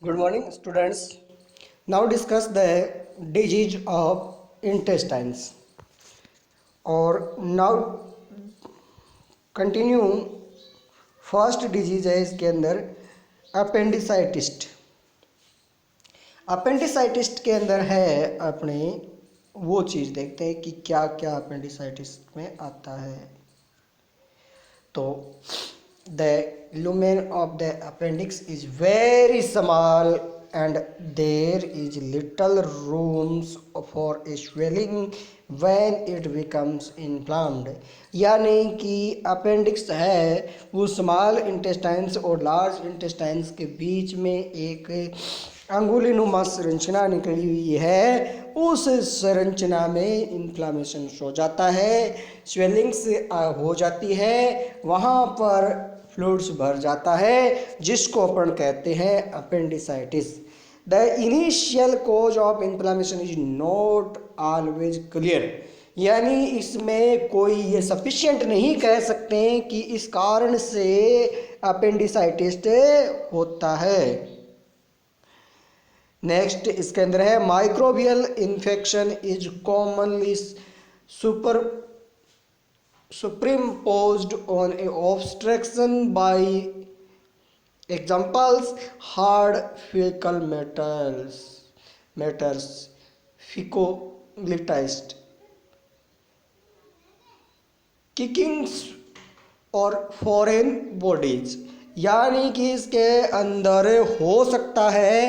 Good morning, students. Now discuss the disease of intestines. और now continue first disease है इसके अंदर appendicitis. Appendicitis के अंदर है अपने वो चीज़ देखते हैं कि क्या क्या अपेंडिसाइटिस में आता है। तो the lumen of the appendix is very small and there is little rooms for a swelling when it becomes inflamed। यानी कि अपेंडिक्स है वो स्मॉल इंटेस्टाइन्स और लार्ज इंटेस्टाइन्स के बीच में एक अंगुली नुमा संरचना निकली हुई है। उस संरचना में इन्फ्लामेशन हो जाता है, स्वेलिंग्स हो जाती है, वहाँ पर फ्लूइड्स भर जाता है जिसको अपन कहते हैं appendicitis. The initial cause of inflammation is not always clear. यानी इसमें कोई ये सफिशिएंट नहीं कह सकते कि इस कारण से अपेंडिसाइटिस होता है। नेक्स्ट इसके अंदर है microbial infection is commonly superimposed on a obstruction by examples hard fecal matters fecoglitis kickings और फॉरेन बॉडीज। यानी कि इसके अंदर हो सकता है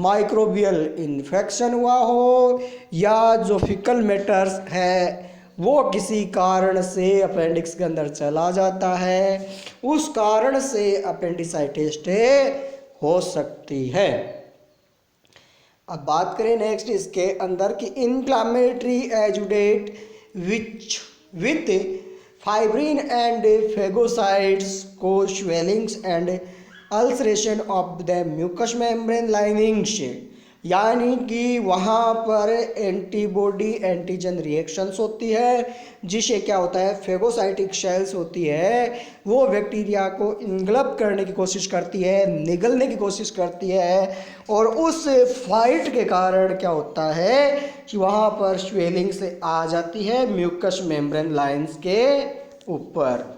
माइक्रोबियल इन्फेक्शन हुआ हो या जो फिकल मैटर्स है वो किसी कारण से अपेंडिक्स के अंदर चला जाता है, उस कारण से अपेंडिसाइटिस हो सकती है। अब बात करें नेक्स्ट इसके अंदर कि inflammatory exudate with fibrin and phagocytes को swellings and ulceration of the mucous membrane linings. यानी कि वहाँ पर एंटीबॉडी एंटीजन रिएक्शंस होती है जिसे क्या होता है फेगोसाइटिक सेल्स होती है वो बैक्टीरिया को इनगल्ब करने की कोशिश करती है, निगलने की कोशिश करती है और उस फाइट के कारण क्या होता है कि वहाँ पर स्वेलिंग से आ जाती है म्यूकस मेम्ब्रेन लाइंस के ऊपर।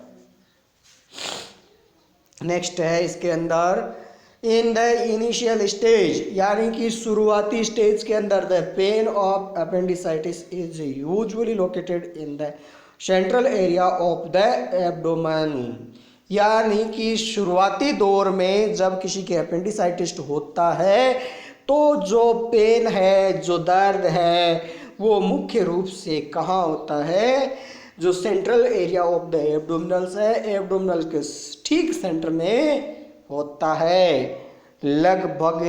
नेक्स्ट है इसके अंदर इन द इनिशियल स्टेज, यानी कि शुरुआती स्टेज के अंदर the pain of appendicitis is usually located in the central area of the abdomen. यानी कि शुरुआती दौर में जब किसी के अपेंडिसाइटिस होता है तो जो पेन है, जो दर्द है वो मुख्य रूप से कहाँ होता है, जो central area of the abdominals है, एब्डोमिनल के ठीक सेंटर में होता है, लगभग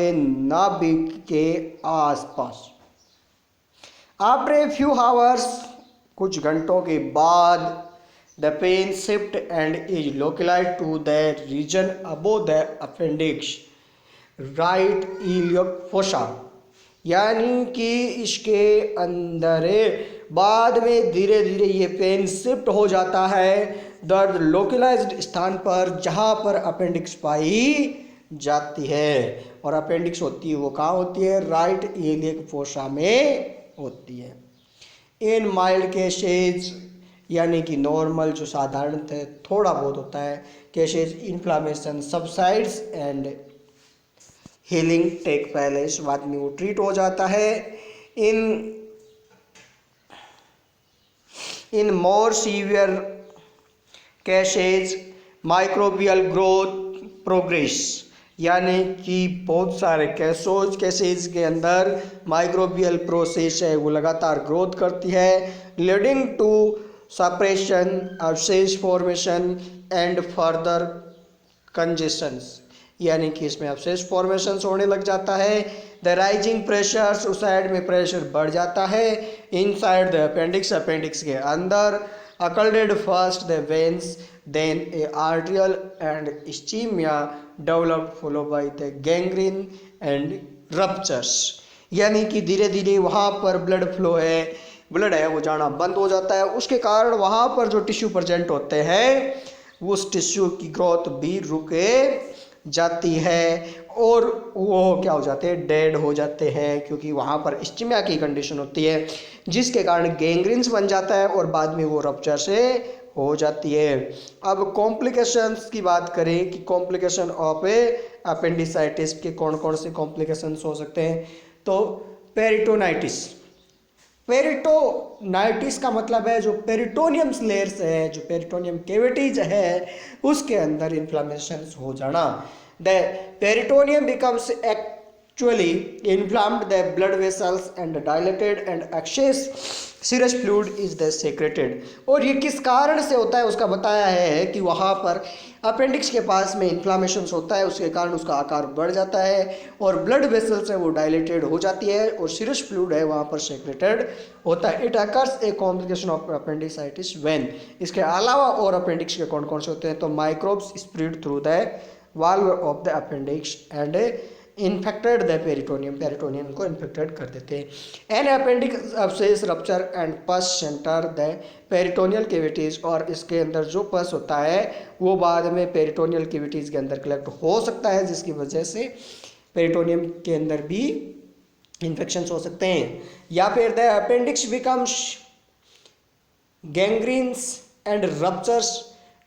नाभिक के आसपास। आफ्टर ए फ्यू आवर्स, कुछ घंटों के बाद, the pain shift and is localised to the region above the appendix right iliac fossa. यानी कि इसके अंदर बाद में धीरे धीरे ये पेन शिफ्ट हो जाता है दर्द लोकलाइज्ड स्थान पर जहाँ पर अपेंडिक्स पाई जाती है। और अपेंडिक्स होती है वो कहाँ होती है, राइट इलियक फोसा में होती है। इन माइल्ड केसेज, यानी कि नॉर्मल जो साधारण थे थोड़ा बहुत होता है cases, inflammation subsides and healing take place, बाद में वो ट्रीट हो जाता है। In more severe cases microbial growth progress, यानी कि बहुत सारे केसेज के अंदर माइक्रोबियल प्रोसेस है वो लगातार ग्रोथ करती है, leading to suppression abscess formation and further congestions. यानी कि इसमें अब्सेस फॉर्मेशन होने लग जाता है। द राइजिंग प्रेशर्स, उस साइड में प्रेशर बढ़ जाता है इनसाइड द अपेंडिक्स, अपेंडिक्स के अंदर। Occluded first the veins, then a arterial and ischemia developed follow by the gangrene and ruptures. यानी कि धीरे धीरे वहाँ पर ब्लड फ्लो है, ब्लड है वो जाना बंद हो जाता है, उसके कारण वहाँ पर जो टिश्यू प्रेजेंट होते हैं उस टिश्यू की ग्रोथ भी रुके जाती है और वो क्या हो जाते हैं, डेड हो जाते हैं, क्योंकि वहाँ पर इस्टीमिया की कंडीशन होती है जिसके कारण गैंग्रीन्स बन जाता है और बाद में वो रप्चर से हो जाती है। अब कॉम्प्लिकेशंस की बात करें कि कॉम्प्लिकेशन ऑफ अपेंडिसाइटिस के कौन कौन से कॉम्प्लिकेशंस हो सकते हैं, तो पेरिटोनाइटिस। पेरिटोनाइटिस का मतलब है जो पेरिटोनियम लेयर्स है, जो पेरिटोनियम कैविटीज है उसके अंदर इन्फ्लामेशन हो जाना। The peritoneum becomes actually inflamed, the blood vessels and dilated and excess serous fluid is the secreted. और ये किस कारण से होता है उसका बताया है कि वहाँ पर अपेंडिक्स के पास में इन्फ्लामेशन होता है, उसके कारण उसका आकार बढ़ जाता है और ब्लड वेसल्स है वो डायलेटेड हो जाती है और सीरस फ्लूइड है वहाँ पर सेक्रेटेड होता है। It occurs A complication of appendicitis when. इसके अलावा और अपेंडिक्स के कौन कौन से होते हैं, तो microbes spread through the valve of the appendix and infected the peritoneum, peritoneum को इन्फेक्टेड कर देते हैं। An appendix abscess rupture and pus centre the peritoneal cavities, और इसके अंदर जो पस होता है वो बाद में पेरिटोनियल कैविटीज के अंदर कलेक्ट हो सकता है जिसकी वजह से पेरिटोनियम के अंदर भी इन्फेक्शन हो सकते हैं। या फिर the appendix becomes gangrenes and ruptures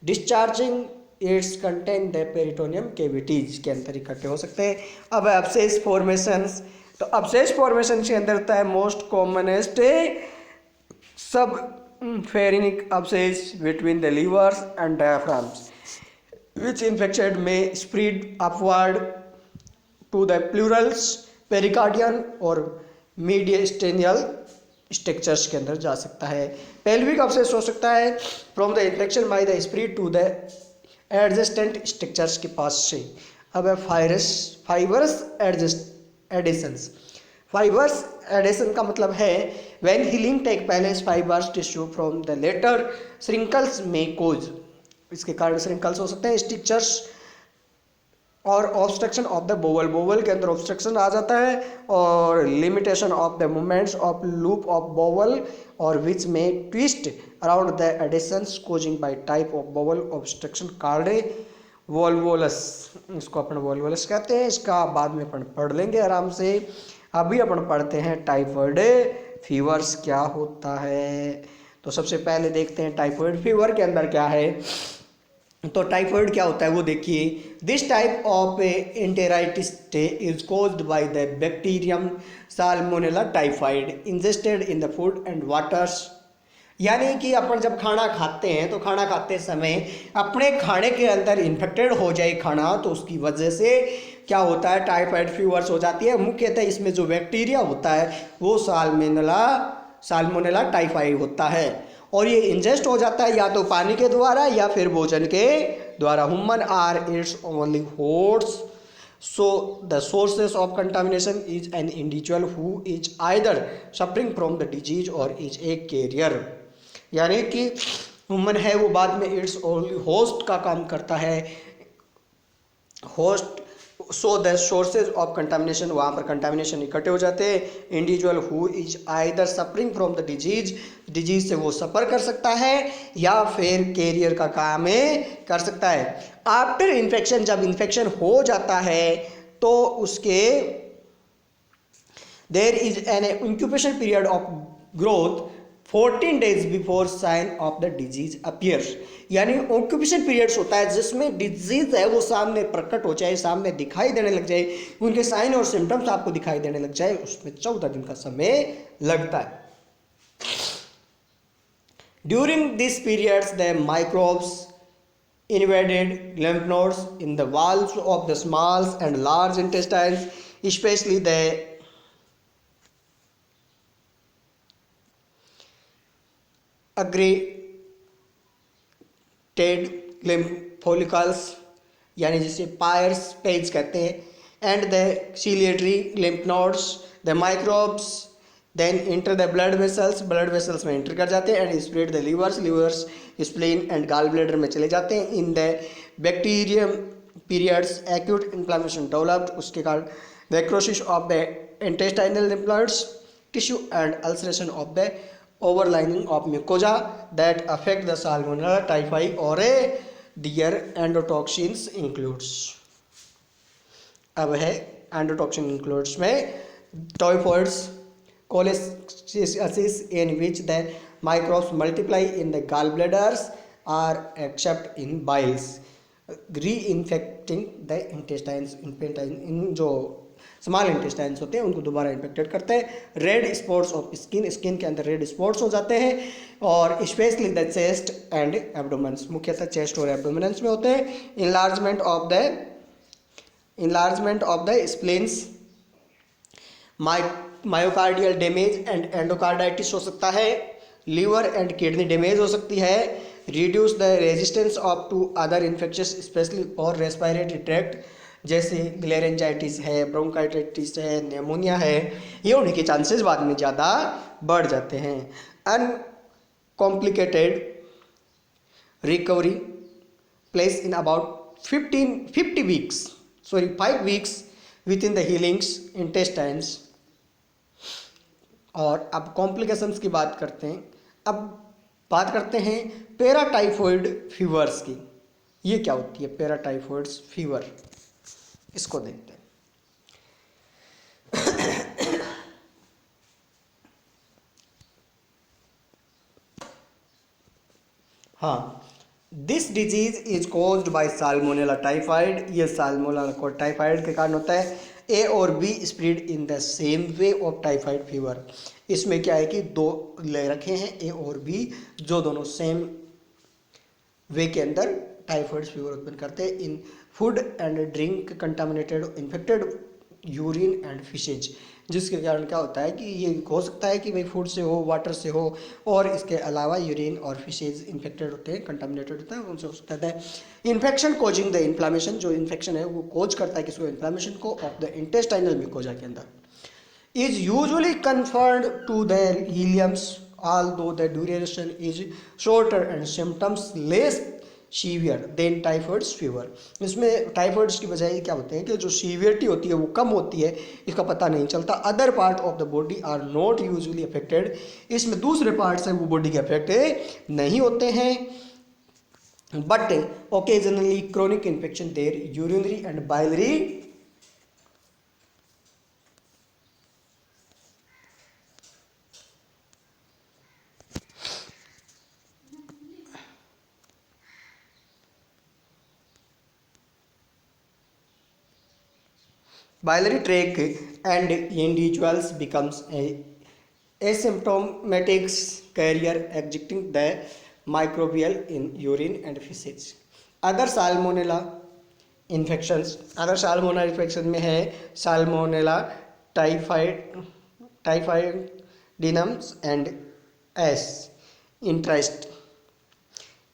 discharging its content the peritoneum cavities के अंदर इकट्ठे हो सकते हैं। अब एब्सेस फॉर्मेशंस, तो एब्सेस फॉर्मेशन के अंदर होता है most commonest subphrenic abscess between the livers and diaphragms which infected में spread upward to the pleurals pericardial और मीडियस्टेनियल स्ट्रक्चर्स के अंदर जा सकता है। पेल्विक एब्सेस हो सकता है from the infection by the spread to the adjacent structures के पास से। अब है फाइबर्स एडिशंस। फाइबर्स एडिशन का मतलब है when healing take place fibrous tissue from the latter shrinks में कोज, इसके कारण श्रिंकल्स हो सकते हैं। स्ट्रक्चर्स और obstruction of the bowel, bowel के अंदर ऑब्स्ट्रक्शन आ जाता है और limitation of the movements of loop of bowel और विच में twist around the adhesions causing by type of bowel obstruction called volvulus, इसको अपन वोल्वोलस कहते हैं। इसका बाद में अपन पढ़ लेंगे आराम से। अभी अपन पढ़ते हैं टाइफाइड फीवर्स क्या होता है। तो सबसे पहले देखते हैं टाइफाइड फीवर के अंदर क्या है। तो टाइफाइड क्या होता है वो देखिए। This type of enteritis is caused by the bacterium salmonella typhoid ingested in the food and waters. यानी कि अपन जब खाना खाते हैं तो खाना खाते समय अपने खाने के अंदर इन्फेक्टेड हो जाए खाना, तो उसकी वजह से क्या होता है, टाइफाइड फीवर्स हो जाती है। मुख्यतः इसमें जो बैक्टीरिया होता है वो साल्मोनेला टाइफाइड होता है और ये इंजेस्ट हो जाता है या तो पानी के द्वारा या फिर भोजन के द्वारा। Human are its only host, so the sources of contamination is an individual who is either suffering from the disease or is a carrier। यानी कि ह्यूमन है वो बाद में इट्स ओनली होस्ट का काम करता है, host. So the sources of contamination, वहाँ पर कंटामिनेशन इकट्ठे हो जाते हैं। Individual who is either suffering from the disease, disease से वो सफ़र कर सकता है या फिर कैरियर का काम कर सकता है। आफ्टर इन्फेक्शन, जब इन्फेक्शन हो जाता है तो उसके there is an incubation period of growth 14 days before sign of the disease appears. यानी ऑक्यूपेशन पीरियड्स होता है जिसमें डिजीज है वो सामने प्रकट हो जाए, सामने दिखाई देने लग जाए, उनके साइन और सिम्टम्स आपको दिखाई देने लग जाए, उसमें 14 दिन का समय लगता है। During this periods the microbes invaded lymph nodes in the walls of the small and large intestines, especially the aggregated lymph follicles, यानी जिसे पायर्स पेज कहते हैं, and the ciliary lymph nodes। the microbes then enter the blood vessels, blood vessels में enter कर जाते हैं and spread the livers, spleen and gallbladder में चले जाते हैं। in the bacterium periods acute inflammation developed, उसके कारण necrosis of the intestinal lymph nodes tissue and ulceration of the overlining of mucosa that affect the salmonella typhi or their endotoxins includes। अब है endotoxin includes में typhoides, cholestasis in which the microbes multiply in the gallbladders or except in biles, reinfecting the intestines, in जो small intestines होते हैं उनको दोबारा infected करते हैं। Red spots of skin, skin के अंदर रेड स्पॉट्स हो जाते हैं, और specially the chest and abdomens, मुख्यतः चेस्ट और एब्डोमेंस में होते हैं। Enlargement of the spleens, myocardial damage and endocarditis हो सकता है। लीवर एंड किडनी डैमेज हो सकती है। Reduce the resistance of to other infections specially और रेस्पिरेटरी ट्रैक्ट, जैसे ग्लेरेंजाइटिस है, ब्रोंकाइटिस है, निमोनिया है, ये होने के चांसेस बाद में ज़्यादा बढ़ जाते हैं। Uncomplicated recovery place in about 5 weeks with in the healings intestines. और अब कॉम्प्लिकेशंस की बात करते हैं। अब बात करते हैं पैराटाइफॉइड फीवर्स की। ये क्या होती है पैराटाइफॉइड फीवर, इसको देखते हैं। हाँ, this disease is caused by salmonella typhoid. ये साल्मोनेला टाइफाइड के कारण होता है। ए और be spread in the same way of typhoid fever. इसमें क्या है कि 2 ले रखे हैं ए और बी, जो दोनों सेम वे के अंदर टाइफाइड फीवर उत्पन्न करते हैं। इन food and drink contaminated infected urine and fishes, जिसके कारण क्या होता है कि ये हो सकता है कि भाई फूड से हो, वाटर से हो, और इसके अलावा यूरिन और फिशेज इन्फेक्टेड होते हैं, कंटामिनेटेड होता है, उनसे हो सकता है। इन्फेक्शन कोजिंग द इन्फ्लामेशन, जो इन्फेक्शन है वो कोज करता है किसको, इन्फ्लामेशन को, ऑफ द इंटेस्टाइनल म्यूकोजा के अंदर। Is usually confined to the ileums although the duration is shorter and symptoms less severe than typhoids fever. इसमें टाइफाइड्स की बजाय क्या होते हैं कि जो सीवियरिटी होती है वो कम होती है, इसका पता नहीं चलता। Other part of the body are not usually affected, इसमें दूसरे पार्ट से वो बॉडी के अफेक्ट नहीं होते हैं। But occasionally chronic infection there urinary and biliary biliary tract and individuals becomes a asymptomatic carrier exhibiting the microbial in urine and feces. अगर salmonella infection में है साल्मोनेला टाइफाइडिनम्स एंड एस इंट्रेस्ट,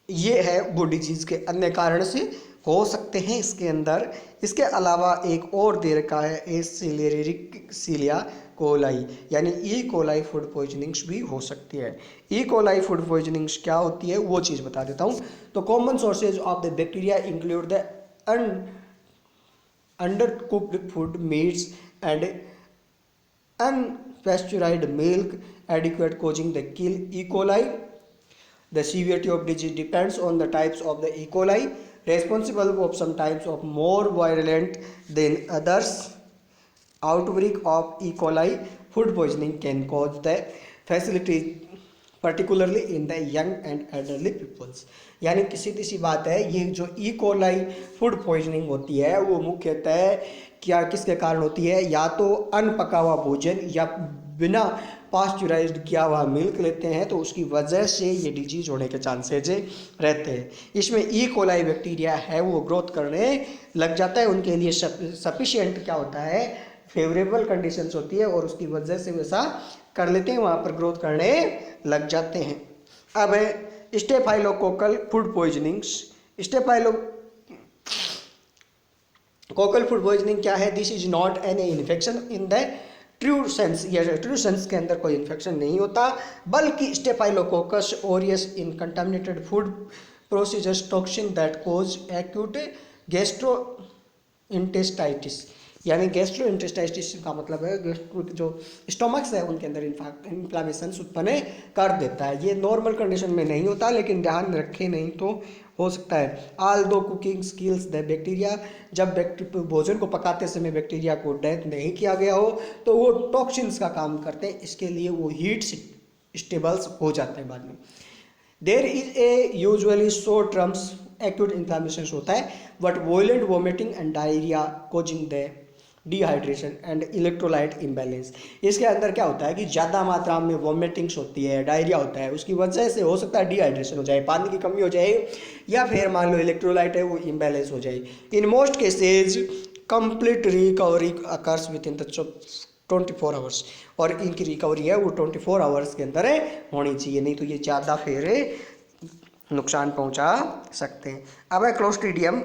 ये है वो डिजीज़ के अन्य कारण से हो सकते हैं इसके अंदर। इसके अलावा एक और दे रखा है एसिलेरिया कोलाई, यानी ई कोलाई फूड पॉइजनिंग्स भी हो सकती है। ई कोलाई फूड पॉइजनिंग्स क्या होती है वो चीज़ बता देता हूँ। तो common sources of the bacteria include the undercooked food, meats and unpasteurized milk adequate causing the kill E. coli. The severity of disease depends on the types of the E. coli, responsible of some types of more virulent than others. Outbreak of E. coli food poisoning can cause the facility particularly in the young and elderly peoples. यानी सीधी सी बात है, ये जो E coli food poisoning होती है वो मुख्यतः क्या किसके कारण होती है, या तो अनपका हुआ भोजन या बिना पास्चुराइज्ड किया हुआ मिल्क लेते हैं तो उसकी वजह से ये डिजीज होने के चांसेज रहते हैं। इसमें ई कोलाई बैक्टीरिया है वो ग्रोथ करने लग जाता है, उनके लिए सफिशिएंट क्या होता है, फेवरेबल कंडीशंस होती है और उसकी वजह से वैसा कर लेते हैं, वहाँ पर ग्रोथ करने लग जाते हैं। अब staphylococcal food poisonings. Coccal food poisoning क्या है, this is not any infection in the true sense, या ट्रू सेंस के अंदर कोई इन्फेक्शन नहीं होता, बल्कि staphylococcus aureus in contaminated food procedures toxin that cause acute gastroenteritis. यानी गैस्ट्रोइंटेस्टाइटिस का मतलब है गैस्ट्रो जो स्टोमक्स है उनके अंदर इन्फ्लामेशन उत्पन्न कर देता है। ये नॉर्मल कंडीशन में नहीं होता, लेकिन ध्यान रखें नहीं तो हो सकता है। ऑल दो कुकिंग स्किल्स द बैक्टीरिया, जब भोजन को पकाते समय बैक्टीरिया को डेथ नहीं किया गया हो तो वो टॉक्सिन्स का काम करते हैं, इसके लिए वो हीट स्टेबल्स हो जाते हैं बाद में। There is a usually short terms acute inflammation होता है but वोलेंट vomiting and diarrhoea causing the dehydration and electrolyte imbalance. इसके अंदर क्या होता है कि ज़्यादा मात्रा में वोमिटिंग्स होती है, डायरिया होता है, उसकी वजह से हो सकता है डिहाइड्रेशन हो जाए, पानी की कमी हो जाए, या फिर मान लो इलेक्ट्रोलाइट है वो इम्बैलेंस हो जाए। In most cases complete recovery occurs with in the 24 hours, और इनकी रिकवरी है वो 24 आवर्स के अंदर होनी चाहिए, नहीं तो ये ज़्यादा फिर नुकसान पहुंचा सकते हैं। अब है क्लोस्ट्रीडियम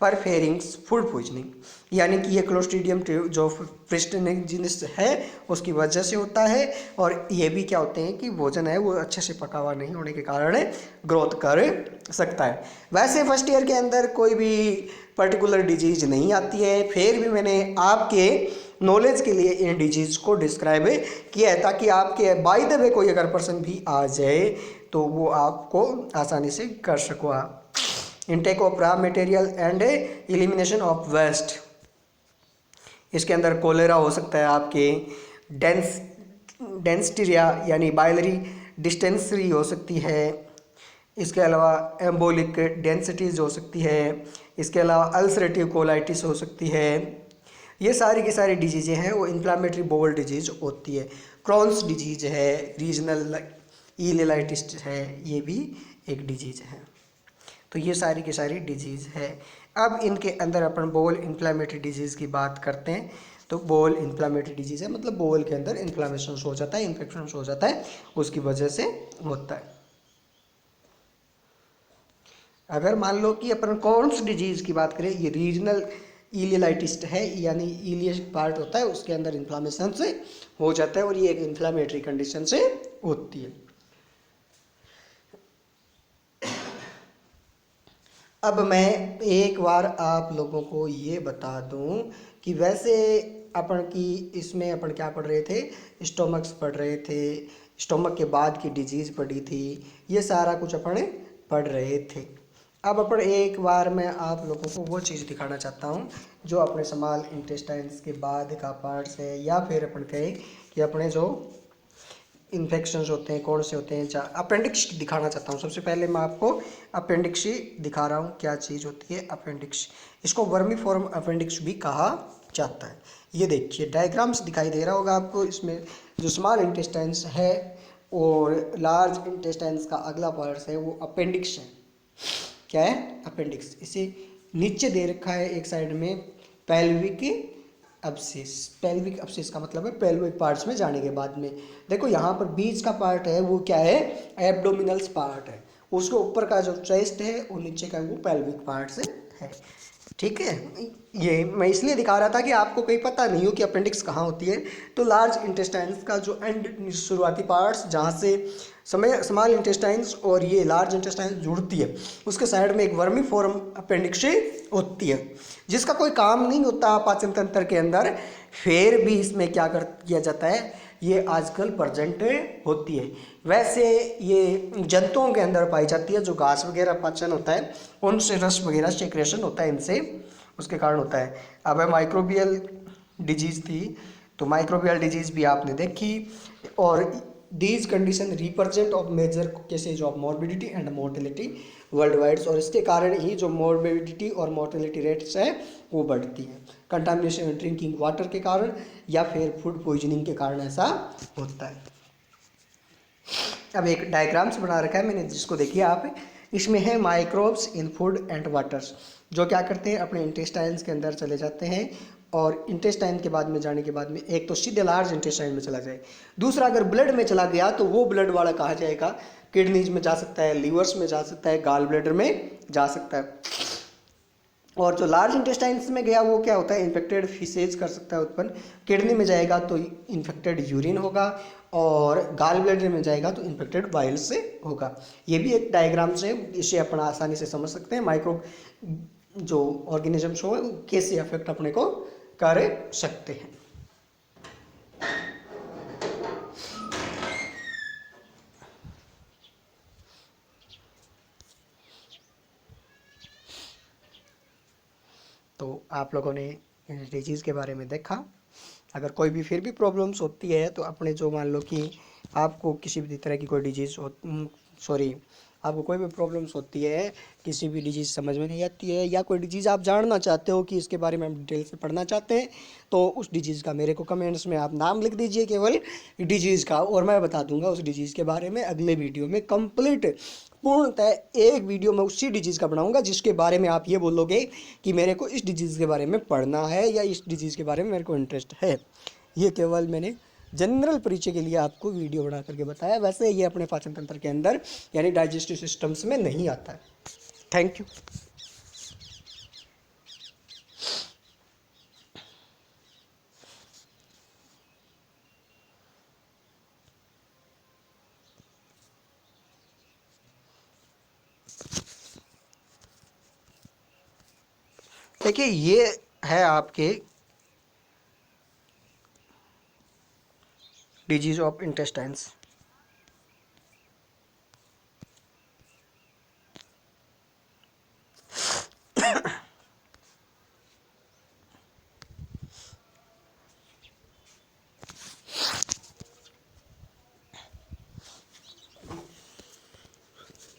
परफेरिंग्स फूड पॉइजनिंग, यानी कि ये क्लोस्ट्रीडियम जो प्रिस्टनिजिनस है उसकी वजह से होता है, और ये भी क्या होते हैं कि भोजन है वो अच्छे से पका हुआ नहीं होने के कारण ग्रोथ कर सकता है। वैसे फर्स्ट ईयर के अंदर कोई भी पर्टिकुलर डिजीज नहीं आती है, फिर भी मैंने आपके नॉलेज के लिए इन डिजीज को डिस्क्राइब किया है ताकि आपके बाय द वे कोई अगर पर्सन भी आ जाए तो वो आपको आसानी से कर सको। Intake of raw material and elimination of waste, इसके अंदर कोलेरा हो सकता है, आपके डेंस्टीरिया यानी बाइलरी डिस्टेंसरी हो सकती है, इसके अलावा एम्बोलिक डेंसिटीज हो सकती है, इसके अलावा अल्सरेटिव कोलाइटिस हो सकती है। ये सारी की सारी डिजीज़ें हैं वो इन्फ्लामेटरी बोवल डिजीज होती है। क्रॉन्स डिजीज है, रीजनल इलेलाइटिस है, ये भी एक डिजीज है। तो ये सारी की सारी डिजीज़ है। अब इनके अंदर अपन बोवल इन्फ्लामेटरी डिजीज़ की बात करते हैं। तो बोवल इन्फ्लामेटरी डिजीज़ है मतलब बोवल के अंदर इन्फ्लामेशन हो जाता है, इन्फेक्शन हो जाता है, उसकी वजह से होता है। अगर मान लो कि अपन कौन सी डिजीज़ की बात करें, ये रीजनल इलियलाइटिस है, यानी इलियस पार्ट होता है उसके अंदर इन्फ्लामेशन से हो जाता है और ये एक इन्फ्लामेटरी कंडीशन से होती है। अब मैं एक बार आप लोगों को ये बता दूं कि वैसे अपन की इसमें अपन क्या पढ़ रहे थे, स्टोमक्स पढ़ रहे थे, स्टोमक के बाद की डिजीज़ पढ़ी थी, ये सारा कुछ अपन पढ़ रहे थे। अब अपन एक बार मैं आप लोगों को वो चीज़ दिखाना चाहता हूँ जो अपने स्मॉल इंटेस्टाइन्स के बाद का पार्ट्स है, या फिर अपन कहें कि अपने जो इन्फेक्शंस होते हैं कौन से होते हैं। अपेंडिक्स दिखाना चाहता हूँ। सबसे पहले मैं आपको अपेंडिक्स ही दिखा रहा हूँ, क्या चीज़ होती है अपेंडिक्स। इसको वर्मीफॉर्म अपेंडिक्स भी कहा जाता है। ये देखिए डायग्राम्स दिखाई दे रहा होगा आपको, इसमें जो स्मॉल इंटेस्टाइन्स है और लार्ज इंटेस्टाइन्स का अगला पार्ट है वो अपेंडिक्स है। क्या है अपेंडिक्स। इसे नीचे दे रखा है एक साइड में पेल्विक अब्सिस। पेल्विक अब्सिस का मतलब है पेल्विक पार्ट्स में जाने के बाद में। देखो यहाँ पर बीच का पार्ट है वो क्या है एब्डोमिनल्स पार्ट है, उसके ऊपर का जो चेस्ट है और नीचे का वो पेल्विक पार्ट्स है। ठीक है, ये मैं इसलिए दिखा रहा था कि आपको कहीं पता नहीं हो कि अपेंडिक्स कहाँ होती है। तो लार्ज इंटेस्टाइन्स का जो एंड शुरुआती पार्ट्स जहाँ से स्मॉल इंटेस्टाइन्स और ये लार्ज इंटेस्टाइन्स जुड़ती है उसके साइड में एक वर्मीफॉर्म अपेंडिक्स होती है जिसका कोई काम नहीं होता पाचन तंत्र के अंदर, फिर भी इसमें क्या किया जाता है ये आजकल प्रेजेंट होती है। वैसे ये जंतुओं के अंदर पाई जाती है, जो घास वगैरह पाचन होता है उनसे रस वगैरह सेक्रेशन होता है इनसे, उसके कारण होता है। अब है माइक्रोबियल डिजीज़ थी, तो माइक्रोबियल डिजीज़ भी आपने देखी, और these condition represent of major cases of morbidity and mortality worldwide, और इसके कारण ही जो मॉर्बिडिटी और मोर्टेलिटी रेट्स है वो बढ़ती है। कंटामिनेशन ड्रिंकिंग वाटर के कारण या फिर फूड पॉइजनिंग के कारण ऐसा होता है। अब एक डायग्राम्स बना रखा है मैंने जिसको देखिए आप, इसमें है microbes in food and waters, जो क्या करते हैं अपने इंटेस्टाइन्स के अंदर चले जाते हैं, और इंटेस्टाइन के बाद में जाने के बाद में एक तो सीधे लार्ज इंटेस्टाइन में चला जाए, दूसरा अगर ब्लड में चला गया तो वो ब्लड वाला कहा जाएगा किडनीज में जा सकता है, लीवर्स में जा सकता है, गाल ब्लैडर में जा सकता है। और जो लार्ज इंटेस्टाइन्स में गया वो क्या होता है इन्फेक्टेड फिसेज कर सकता है उत्पन्न, किडनी में जाएगा तो इन्फेक्टेड यूरिन होगा, और गाल ब्लैडर में जाएगा तो इन्फेक्टेड बाइल से होगा। ये भी एक डायग्राम से इसे अपन आसानी से समझ सकते हैं माइक्रो जो ऑर्गेनिजम्स हो कैसे अफेक्ट अपने को कर सकते हैं। तो आप लोगों ने डिजीज़ के बारे में देखा। अगर कोई भी फिर भी प्रॉब्लम्स होती है तो अपने जो मान लो कि आपको किसी भी तरह की कोई डिजीज़ हो, सॉरी, आपको कोई भी प्रॉब्लम्स होती है, किसी भी डिजीज़ समझ में नहीं आती है या कोई डिजीज़ आप जानना चाहते हो कि इसके बारे में हम डिटेल से पढ़ना चाहते हैं, तो उस डिजीज़ का मेरे को कमेंट्स में आप नाम लिख दीजिए केवल डिजीज़ का, और मैं बता दूंगा उस डिजीज़ के बारे में अगले वीडियो में कंप्लीट पूर्णतः एक वीडियो में उसी डिजीज़ का बनाऊंगा जिसके बारे में आप ये बोलोगे कि मेरे को इस डिजीज़ के बारे में पढ़ना है या इस डिजीज़ के बारे में मेरे को इंटरेस्ट है। ये केवल मैंने जनरल परिचय के लिए आपको वीडियो बना करके बताया, वैसे ये अपने पाचन तंत्र के अंदर यानी डाइजेस्टिव सिस्टम्स में नहीं आता है। Thank you. देखिए ये है आपके डिजीज ऑफ इंटेस्टाइन्स।